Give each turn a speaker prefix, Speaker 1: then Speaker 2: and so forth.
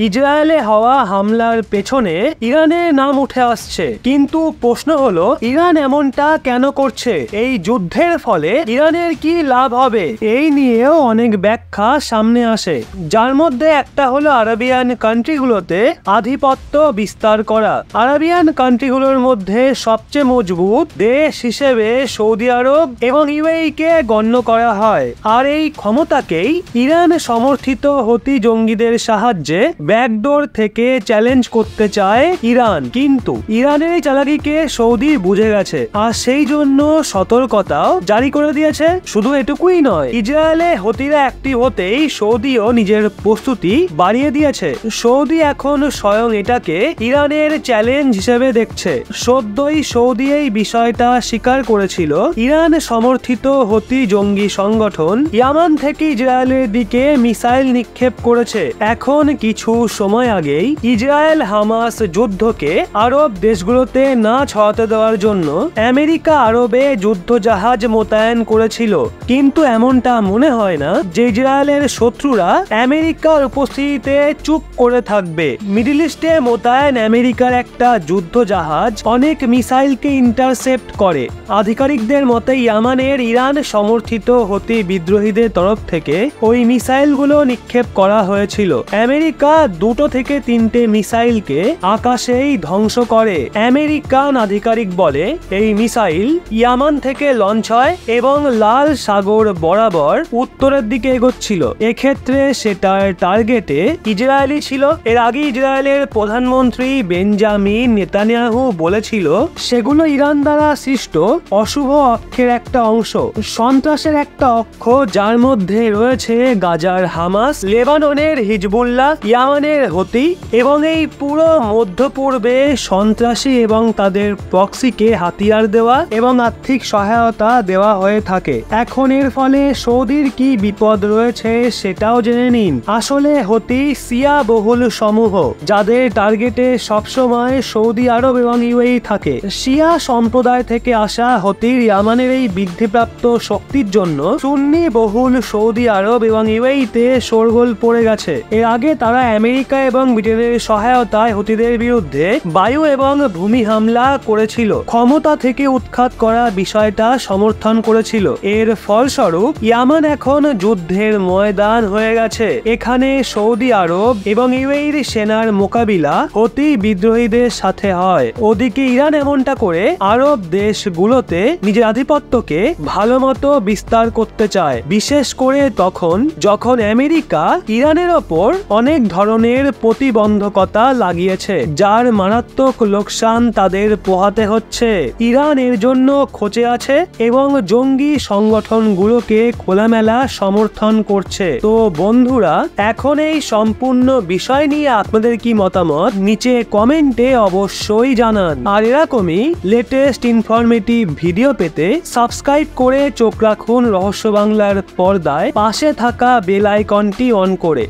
Speaker 1: ইসরায়েলে হওয়া হামলার পেছনে ইরানের নাম উঠে আসছে, কিন্তু প্রশ্ন হলো ইরান এমনটা কেন করছে? এই যুদ্ধের ফলে ইরানের কি লাভ হবে? এই নিয়েও অনেক ব্যাখ্যা সামনে আসে, যার মধ্যে একটা হলো আরবিয়ান কান্ট্রিগুলোতে আধিপত্য বিস্তার করা। আরবিয়ান কান্ট্রিগুলোর মধ্যে সবচেয়ে মজবুত দেশ হিসেবে সৌদি আরব এবং ইউএই কে গণ্য করা হয়, আর এই ক্ষমতাকেই ইরান সমর্থিত হুতি জঙ্গিদের সাহায্যে ব্যাকডোর থেকে চ্যালেঞ্জ করতে চায় ইরান। কিন্তু ইরানের এই চালাকিকে সৌদি বুঝে গেছে, আর সেই জন্য সতর্কতাও জারি করে দিয়েছে। শুধু এটুকুই নয়, ইসরায়েলে হুতিরা অ্যাক্টিভ হতেই সৌদিও নিজের প্রস্তুতি বাড়িয়ে দিয়েছে। সৌদি এখন স্বয়ং এটাকে ইরানের চ্যালেঞ্জ হিসেবে দেখছে। সদ্যই সৌদি এই বিষয়টা স্বীকার করেছিল ইরান সমর্থিত হুতি জঙ্গি সংগঠন ইয়ামান থেকে ইসরায়েলের দিকে মিসাইল নিক্ষেপ করেছে। এখন কিছু সময় আগেই ইসরায়েল হামাস যুদ্ধকে আরব দেশগুলোতে না ছড়াতে দেওয়ার জন্য আমেরিকা আরবে যুদ্ধ জাহাজ মোতায়েন করেছিল, কিন্তু এমনটা মনে হয় না যে ইসরায়েলের শত্রুরা আমেরিকার উপস্থিতিতে চুপ করে থাকবে। মিডল ইস্টে মোতায়েন আমেরিকার একটা যুদ্ধ জাহাজ অনেক মিসাইলকে ইন্টারসেপ্ট করে। আধিকারিকদের মতে ইয়ামানের ইরান সমর্থিত হুতি বিদ্রোহীদের তরফ থেকে ওই মিসাইলগুলো নিক্ষেপ করা হয়েছিল। আমেরিকা 2 থেকে 3টে মিসাইলকে আকাশেই ধ্বংস করে। আমেরিকান আধিকারিক বলে এই মিসাইল ইয়ামান থেকে লঞ্চ হয় এবং লাল সাগর বরাবর উত্তরের দিকে এগোচ্ছিল। এক্ষেত্রে সেটার টার্গেটে ইসরায়েলি ছিল। এর আগে ইসরায়েলের প্রধানমন্ত্রী বেঞ্জামিন নেতানিয়াহু বলেছিল সেগুলো ইরান দ্বারা সৃষ্ট অশুভ অক্ষের একটা অংশ, সন্ত্রাসের একটা অক্ষ, যার মধ্যে রয়েছে গাজার হামাস, লেবাননের হিজবুল্লাহ, ইয়ামানের হুতি এবং এই পুরো মধ্য পূর্বে সন্ত্রাসী এবং তাদের প্রক্সিকে হাতিয়ার দেওয়া এবং আর্থিক সহায়তা দেওয়া হয়ে থাকে। এখন এর ফলে সৌদির কি বিপদ রয়েছে সেটাও জেনে নিন। আসলে হুতি শিয়া বহুল সমূহ, যাদের টার্গেটে সবসময় সৌদি আরব এবং ইউএই থাকে। শিয়া সম্প্রদায় থেকে আসা হুতির ইয়ামানের এই বৃদ্ধিপ্রাপ্ত শক্তির জন্য সুন্নি বহুল সৌদি আরব এবং ইউএইতে শোরগোল পড়ে গেছে। এর আগে তারা আমেরিকা এবং ব্রিটেনের সহায়তায় হুতিদের বিরুদ্ধে বায়ু এবং ভূমি হামলা করেছিল, ক্ষমতা থেকে উৎখাত করা বিষয়টা সমর্থন করেছিল। এর ফলস্বরূপ ইয়ামান এখন যুদ্ধের ময়দান হয়ে গেছে। এখানে সৌদি আরব এবং ইউএইর সেনার মোকাবিলা হুতি বিদ্রোহীদের সাথে হয়। ওদিকে ইরান এমনটা করে আরব দেশগুলোতে নিজের আধিপত্যকে ভালো মতো বিস্তার করতে চায়, বিশেষ করে তখন যখন আমেরিকা ইরানের ওপর অনেক ধরনের প্রতিবন্ধকতা লাগিয়েছে, যার মারাত্মক লোকসান তাদের পোহাতে হচ্ছে। ইরান এর জন্য খোঁচে আছে এবং জঙ্গি সংগঠনগুলোকে খোলামেলা সমর্থন করছে। তো বন্ধুরা, এখন এই সম্পূর্ণ বিষয় নিয়ে আপনাদের কি মতামত নিচে কমেন্টে অবশ্যই জানান। আর এরকমই লেটেস্ট ইনফরমেটিভ ভিডিও পেতে সাবস্ক্রাইব করে চোখ রাখুন রহস্য বাংলার পর্দায়, পাশে থাকা বেল আইকনটি অন করে।